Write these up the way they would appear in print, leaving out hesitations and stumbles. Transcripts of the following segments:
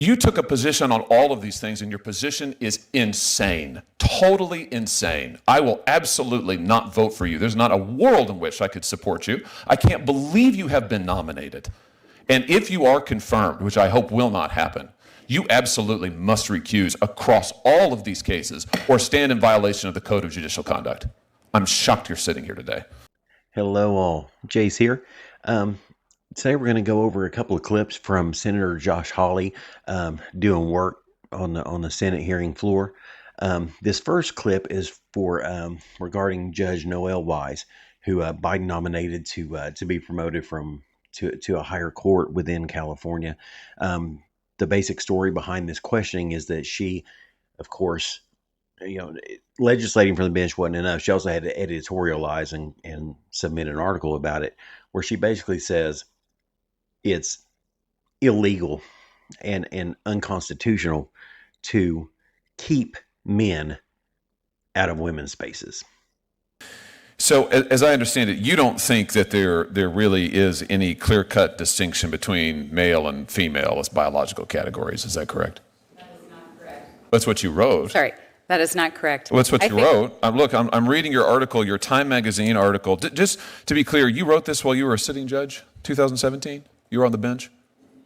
You took a position on all of these things, and your position is insane, totally insane. I will absolutely not vote for you. There's not a world in which I could support you. I can't believe you have been nominated. And if you are confirmed, which I hope will not happen, you absolutely must recuse across all of these cases or stand in violation of the Code of Judicial Conduct. I'm shocked you're sitting here today. Hello all, Jace here. Today we're going to go over a couple of clips from Senator Josh Hawley doing work on the Senate hearing floor. This first clip is for regarding Judge Noel Wise, who Biden nominated to be promoted to a higher court within California. The basic story behind this questioning is that she, of course, legislating from the bench wasn't enough. She also had to editorialize and submit an article about it, where she basically says it's illegal and unconstitutional to keep men out of women's spaces. So as I understand it, you don't think that there really is any clear-cut distinction between male and female as biological categories. Is that correct? That is not correct. That's what you wrote. Sorry, that is not correct. Well, that's what you wrote. Look, I'm reading your article, your Time Magazine article. Just to be clear, you wrote this while you were a sitting judge, 2017? You were on the bench?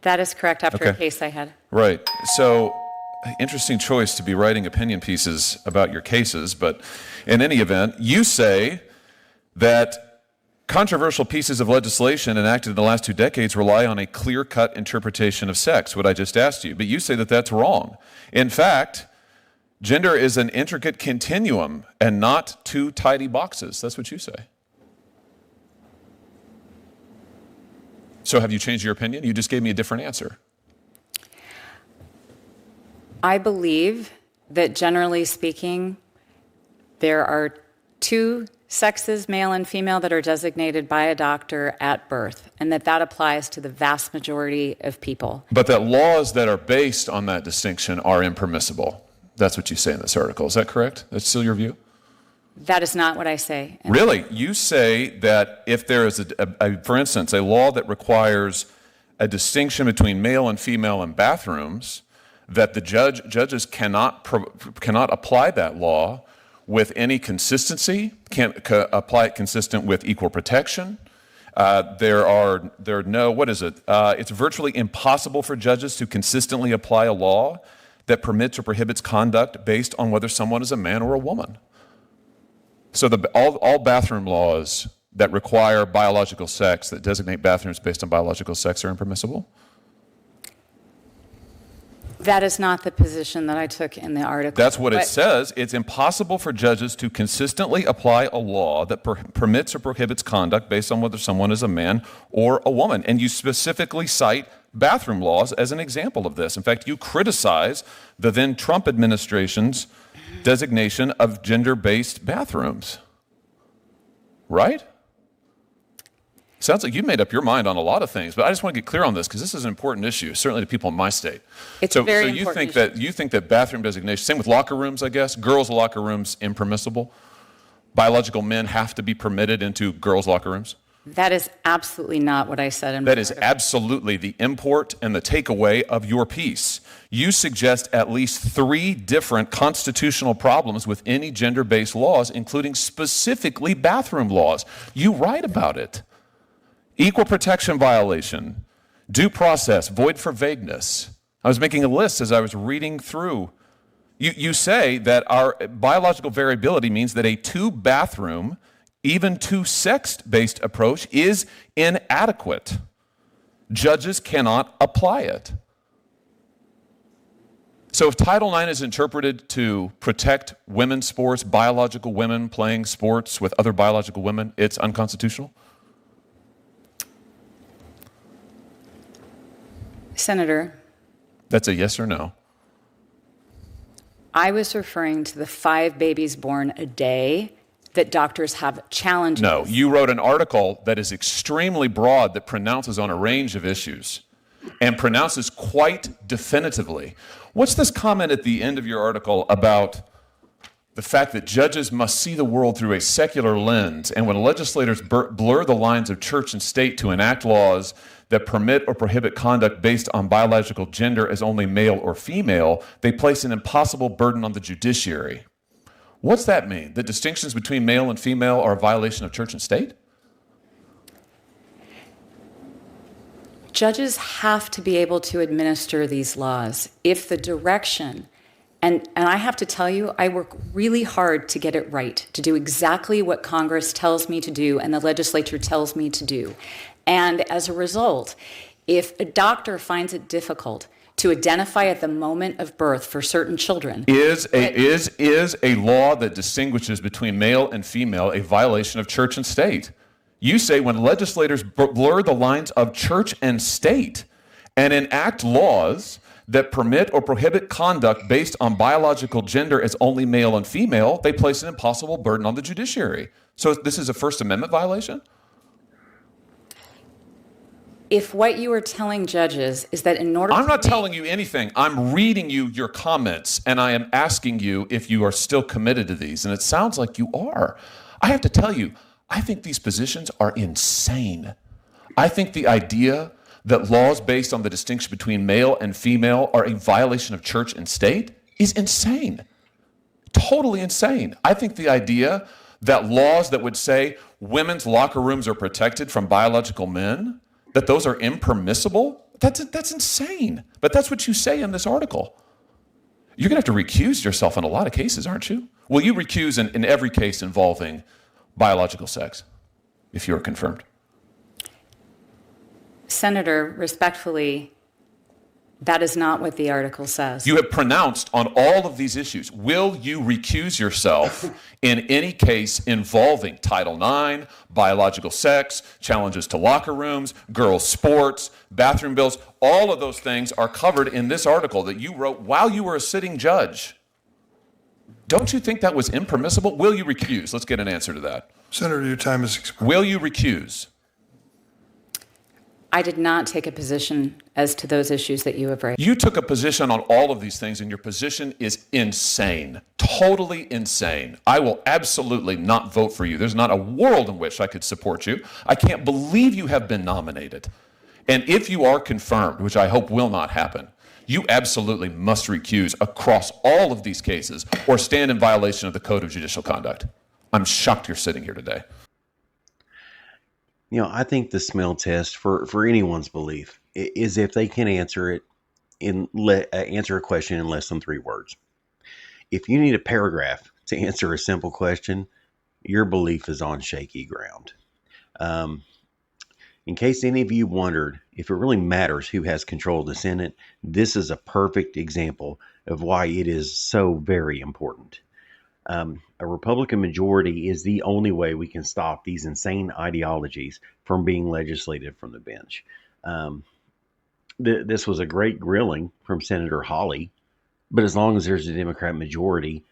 That is correct, after a case I had. Right. So, interesting choice to be writing opinion pieces about your cases, but in any event, you say that controversial pieces of legislation enacted in the last 2 decades rely on a clear-cut interpretation of sex, what I just asked you. But you say that that's wrong. In fact, gender is an intricate continuum and not 2 tidy boxes. That's what you say. So have you changed your opinion? You just gave me a different answer. I believe that generally speaking, there are 2 sexes, male and female, that are designated by a doctor at birth, and that applies to the vast majority of people. But that laws that are based on that distinction are impermissible. That's what you say in this article. Is that correct? That's still your view? That is not what I say. Really? You say that if there is, for instance, a law that requires a distinction between male and female in bathrooms, that the judges cannot apply that law with any consistency, can't apply it consistent with equal protection. It's virtually impossible for judges to consistently apply a law that permits or prohibits conduct based on whether someone is a man or a woman. So all bathroom laws that require biological sex, that designate bathrooms based on biological sex, are impermissible? That is not the position that I took in the article. That's what it says. It's impossible for judges to consistently apply a law that permits or prohibits conduct based on whether someone is a man or a woman. And you specifically cite bathroom laws as an example of this. In fact, you criticize the then Trump administration's designation of gender-based bathrooms. Right? Sounds like you've made up your mind on a lot of things, but I just want to get clear on this because this is an important issue, certainly to people in my state. It's a very important issue. You think that bathroom designation, same with locker rooms, I guess, girls' locker rooms impermissible? Biological men have to be permitted into girls' locker rooms? That is absolutely not what I said in my That is article. absolutely the import and the takeaway of your piece. You suggest at least 3 different constitutional problems with any gender-based laws, including specifically bathroom laws. You write about it. Equal protection violation, due process, void for vagueness. I was making a list as I was reading through. You say that our biological variability means that a 2-bathroom, even 2-sex-based approach is inadequate. Judges cannot apply it. So if Title IX is interpreted to protect women's sports, biological women playing sports with other biological women, it's unconstitutional? Senator. That's a yes or no? I was referring to the 5 babies born a day that doctors have challenges. No, you wrote an article that is extremely broad that pronounces on a range of issues and pronounces quite definitively. What's this comment at the end of your article about the fact that judges must see the world through a secular lens, and when legislators blur the lines of church and state to enact laws that permit or prohibit conduct based on biological gender as only male or female, they place an impossible burden on the judiciary. What's that mean? That distinctions between male and female are a violation of church and state? Judges have to be able to administer these laws if the direction, and I have to tell you, I work really hard to get it right, to do exactly what Congress tells me to do and the legislature tells me to do. And as a result, if a doctor finds it difficult to identify at the moment of birth for certain children, is a law that distinguishes between male and female a violation of church and state? You say when legislators blur the lines of church and state and enact laws that permit or prohibit conduct based on biological gender as only male and female, they place an impossible burden on the judiciary. So this is a First Amendment violation? if what you are telling judges is that in order I'm not telling you anything. I'm reading you your comments, and I am asking you if you are still committed to these, and it sounds like you are. I have to tell you, I think these positions are insane. I think the idea that laws based on the distinction between male and female are a violation of church and state is insane. Totally insane. I think the idea that laws that would say women's locker rooms are protected from biological men, that those are impermissible, that's insane. But that's what you say in this article. You're going to have to recuse yourself in a lot of cases, aren't you? Will you recuse in every case involving biological sex if you're confirmed? Senator, respectfully, that is not what the article says. You have pronounced on all of these issues. Will you recuse yourself in any case involving Title IX, biological sex, challenges to locker rooms, girls' sports, bathroom bills? All of those things are covered in this article that you wrote while you were a sitting judge. Don't you think that was impermissible? Will you recuse? Let's get an answer to that. Senator, your time is expired. Will you recuse? I did not take a position as to those issues that you have raised. You took a position on all of these things, and your position is insane. Totally insane. I will absolutely not vote for you. There's not a world in which I could support you. I can't believe you have been nominated. And if you are confirmed, which I hope will not happen, you absolutely must recuse across all of these cases or stand in violation of the Code of Judicial Conduct. I'm shocked you're sitting here today. You know, I think the smell test for anyone's belief is if they can answer it answer a question in less than 3 words. If you need a paragraph to answer a simple question, your belief is on shaky ground. In case any of you wondered if it really matters who has control of the Senate, this is a perfect example of why it is so very important. A Republican majority is the only way we can stop these insane ideologies from being legislated from the bench. This was a great grilling from Senator Hawley, but as long as there's a Democrat majority,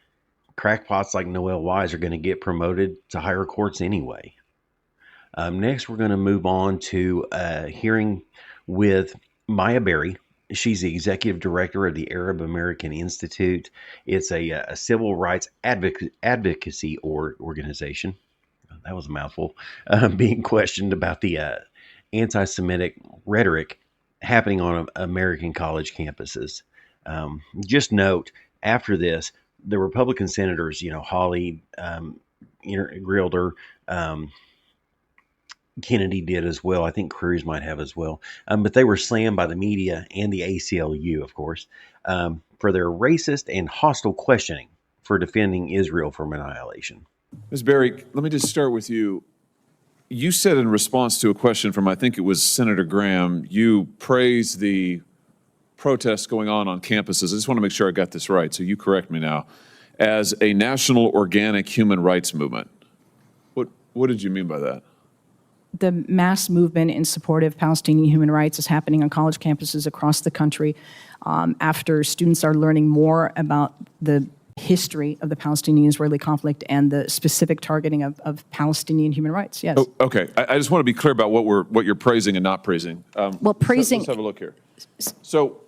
crackpots like Noel Wise are going to get promoted to higher courts anyway. Next, we're going to move on to a hearing with Maya Berry. She's the executive director of the Arab American Institute. It's a civil rights advocacy organization. That was a mouthful. Being questioned about the anti-Semitic rhetoric happening on American college campuses. Just note, after this, the Republican senators, Hawley, grilled her. Kennedy did as well. I think Cruz might have as well. But they were slammed by the media and the ACLU, of course, for their racist and hostile questioning for defending Israel from annihilation. Ms. Berry, let me just start with you. You said in response to a question from, I think it was Senator Graham, you praised the protests going on campuses. I just want to make sure I got this right, so you correct me now, as a national organic human rights movement. What did you mean by that? The mass movement in support of Palestinian human rights is happening on college campuses across the country after students are learning more about the history of the Palestinian-Israeli conflict and the specific targeting of Palestinian human rights. Yes. Oh, okay. I just want to be clear about what you're praising and not praising. Praising. Let's have a look here. So,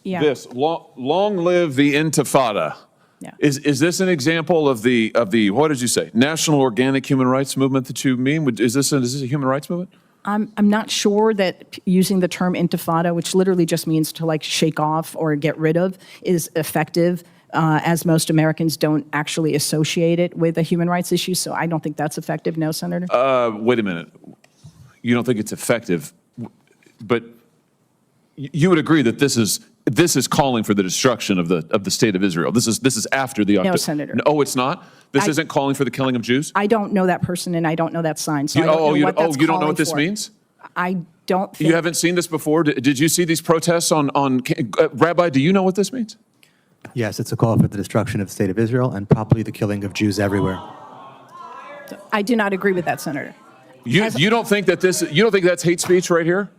yeah. Long live the Intifada. Yeah. Is this an example of the what did you say, national organic human rights movement that you mean? Is this a human rights movement? I'm not sure that using the term intifada, which literally just means to like shake off or get rid of, is effective, as most Americans don't actually associate it with a human rights issue. So I don't think that's effective. No, Senator? Wait a minute. You don't think it's effective, but you would agree that this is calling for the destruction of the state of Israel. This is after the No, Senator. No, it's not. This isn't calling for the killing of Jews. I don't know that person and I don't know that sign. So I don't know what that's you don't know calling what this for. means? I don't think. You haven't seen this before? Did you see these protests on Rabbi, do you know what this means? Yes, it's a call for the destruction of the state of Israel and probably the killing of Jews everywhere. I do not agree with that, Senator. You don't think that's hate speech right here?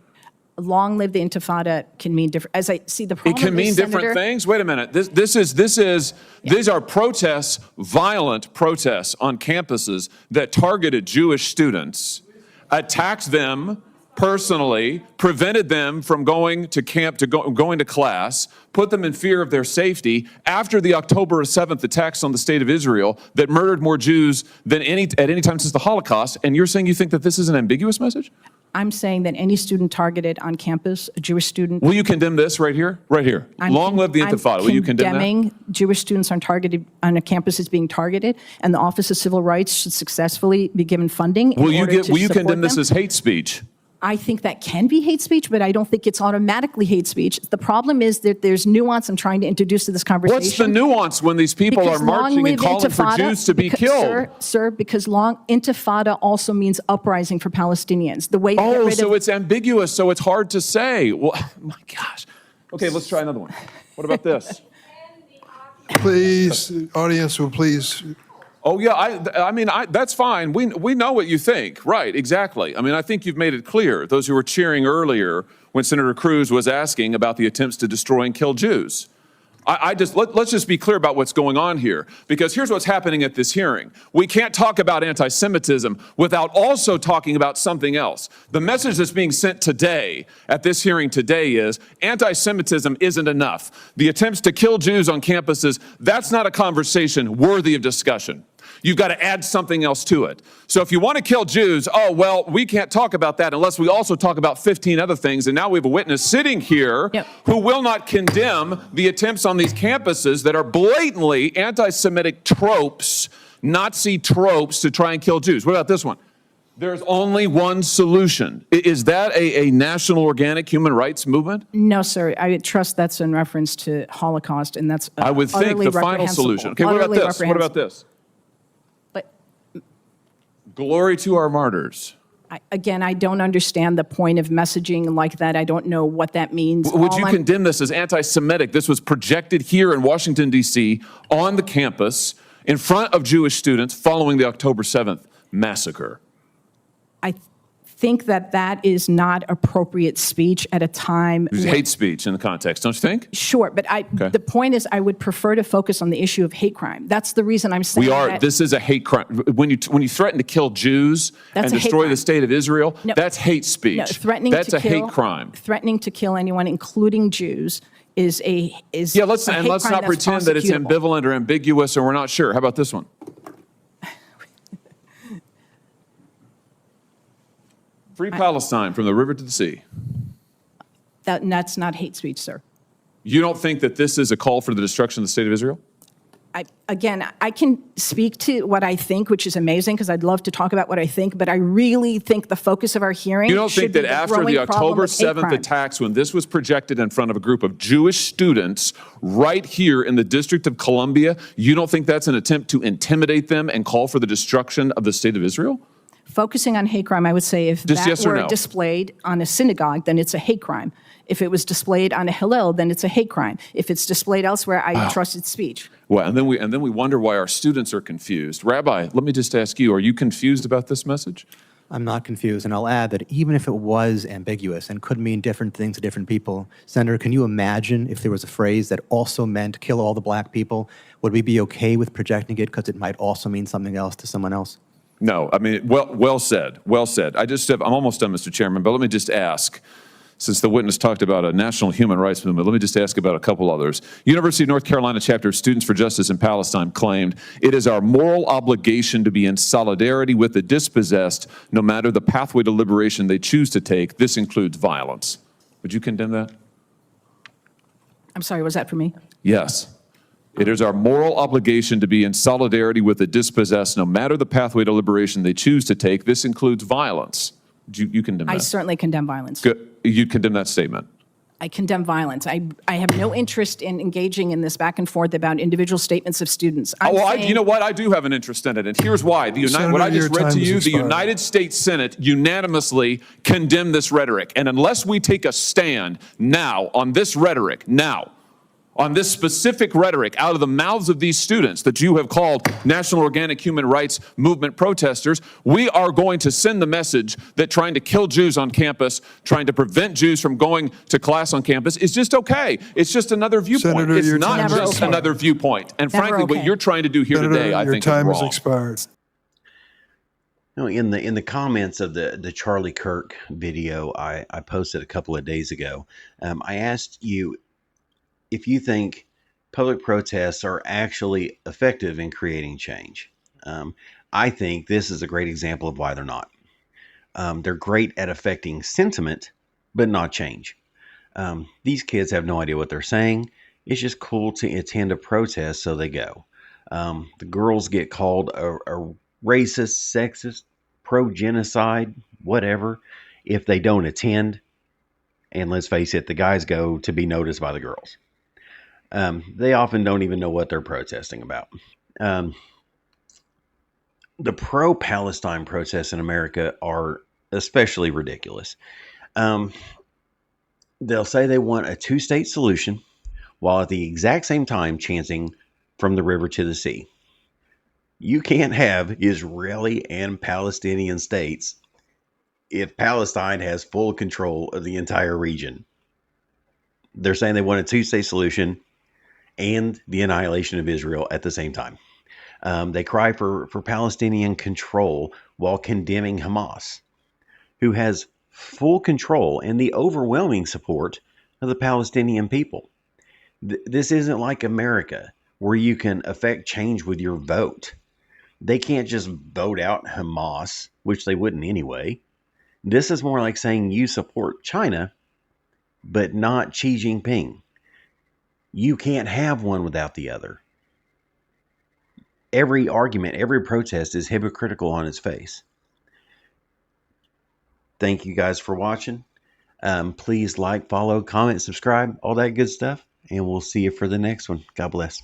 Long live the Intifada can mean different. As I see the problem It can mean is, different Senator, things. Wait a minute. These are protests, violent protests on campuses that targeted Jewish students, attacked them personally, prevented them from going to camp, going to class, put them in fear of their safety after the October 7th attacks on the state of Israel that murdered more Jews than at any time since the Holocaust. And you're saying you think that this is an ambiguous message? I'm saying that any student targeted on campus, a Jewish student. Will you condemn this right here? Right here. Long live the Intifada. Will you condemn that? I'm condemning Jewish students on a campus is being targeted, and the Office of Civil Rights should successfully be given funding. Will you condemn this as hate speech? I think that can be hate speech, but I don't think it's automatically hate speech. The problem is that there's nuance I'm trying to introduce to this conversation. What's the nuance when these people are marching and calling for Jews to be killed? Sir, because intifada also means uprising for Palestinians. The way you get rid so of, it's ambiguous, so it's hard to say. Well, my gosh. Okay, let's try another one. What about this? Please, audience will please. Oh, yeah, I mean, that's fine. We know what you think. Right, exactly. I mean, I think you've made it clear. Those who were cheering earlier when Senator Cruz was asking about the attempts to destroy and kill Jews. Let's just be clear about what's going on here, because here's what's happening at this hearing. We can't talk about anti-Semitism without also talking about something else. The message that's being sent today at this hearing today is anti-Semitism isn't enough. The attempts to kill Jews on campuses, that's not a conversation worthy of discussion. You've got to add something else to it. So if you want to kill Jews, oh, well, we can't talk about that unless we also talk about 15 other things. And now we have a witness sitting here who will not condemn the attempts on these campuses that are blatantly anti-Semitic tropes, Nazi tropes to try and kill Jews. What about this one? There's only one solution. Is that a national organic human rights movement? No, sir. I trust that's in reference to Holocaust, and that's I would think the final solution. Okay, what about this? What about this? Glory to our martyrs. Again, I don't understand the point of messaging like that. I don't know what that means. Would you condemn this as anti-Semitic? This was projected here in Washington, D.C. on the campus in front of Jewish students following the October 7th massacre. I think that is not appropriate speech at a time. It was hate speech in the context, don't you think? Sure, but the point is I would prefer to focus on the issue of hate crime. That's the reason I'm saying this is a hate crime. When you threaten to kill Jews and destroy the state of Israel, that's hate speech. No, that's a hate crime. Threatening to kill anyone, including Jews, is let's not pretend that it's ambivalent or ambiguous or we're not sure. How about this one? Free Palestine from the river to the sea. That's not hate speech, sir. You don't think that this is a call for the destruction of the state of Israel? I can speak to what I think, which is amazing because I'd love to talk about what I think, but I really think the focus of our hearing You don't think that after the October 7th attacks, when this was projected in front of a group of Jewish students right here in the District of Columbia, you don't think that's an attempt to intimidate them and call for the destruction of the state of Israel? Focusing on hate crime, I would say if that were displayed on a synagogue, then it's a hate crime. If it was displayed on a Hillel, then it's a hate crime. If it's displayed elsewhere, I trust its speech. Well, and then we wonder why our students are confused. Rabbi, let me just ask you, are you confused about this message? I'm not confused, and I'll add that even if it was ambiguous and could mean different things to different people, Senator, can you imagine if there was a phrase that also meant kill all the black people? Would we be okay with projecting it because it might also mean something else to someone else? No, I mean, well said, well said. I'm almost done, Mr. Chairman, but let me just ask. Since the witness talked about a national human rights movement, let me just ask about a couple others. University of North Carolina chapter of Students for Justice in Palestine claimed, "It is our moral obligation to be in solidarity with the dispossessed, no matter the pathway to liberation they choose to take. This includes violence." Would you condemn that? I'm sorry, was that for me? Yes. It is our moral obligation to be in solidarity with the dispossessed, no matter the pathway to liberation they choose to take. This includes violence. You condemn that? I certainly condemn violence. Good. You condemn that statement? I condemn violence. I have no interest in engaging in this back and forth about individual statements of students. You know what? I do have an interest in it, and here's why. What I just read to you, the United States Senate unanimously condemned this rhetoric. And unless we take a stand now on this rhetoric, on this specific rhetoric out of the mouths of these students that you have called National Organic Human Rights Movement protesters, we are going to send the message that trying to kill Jews on campus, trying to prevent Jews from going to class on campus is just okay. It's just another viewpoint. Senator, it's your not time just is another viewpoint. And Never frankly, okay. what you're trying to do here Senator, today, I your think, is time wrong. has expired. No, in the comments of the Charlie Kirk video I posted a couple of days ago, I asked you if you think public protests are actually effective in creating change. I think this is a great example of why they're not. They're great at affecting sentiment, but not change. These kids have no idea what they're saying. It's just cool to attend a protest, so they go. The girls get called a racist, sexist, pro-genocide, whatever, if they don't attend. And let's face it, the guys go to be noticed by the girls. They often don't even know what they're protesting about. The pro-Palestine protests in America are especially ridiculous. They'll say they want a two-state solution while at the exact same time chanting from the river to the sea. You can't have Israeli and Palestinian states if Palestine has full control of the entire region. They're saying they want a two-state solution and the annihilation of Israel at the same time. They cry for Palestinian control while condemning Hamas, who has full control and the overwhelming support of the Palestinian people. This isn't like America, where you can affect change with your vote. They can't just vote out Hamas, which they wouldn't anyway. This is more like saying you support China, but not Xi Jinping. You can't have one without the other. Every argument, every protest is hypocritical on its face. Thank you guys for watching. Please like, follow, comment, subscribe, all that good stuff. And we'll see you for the next one. God bless.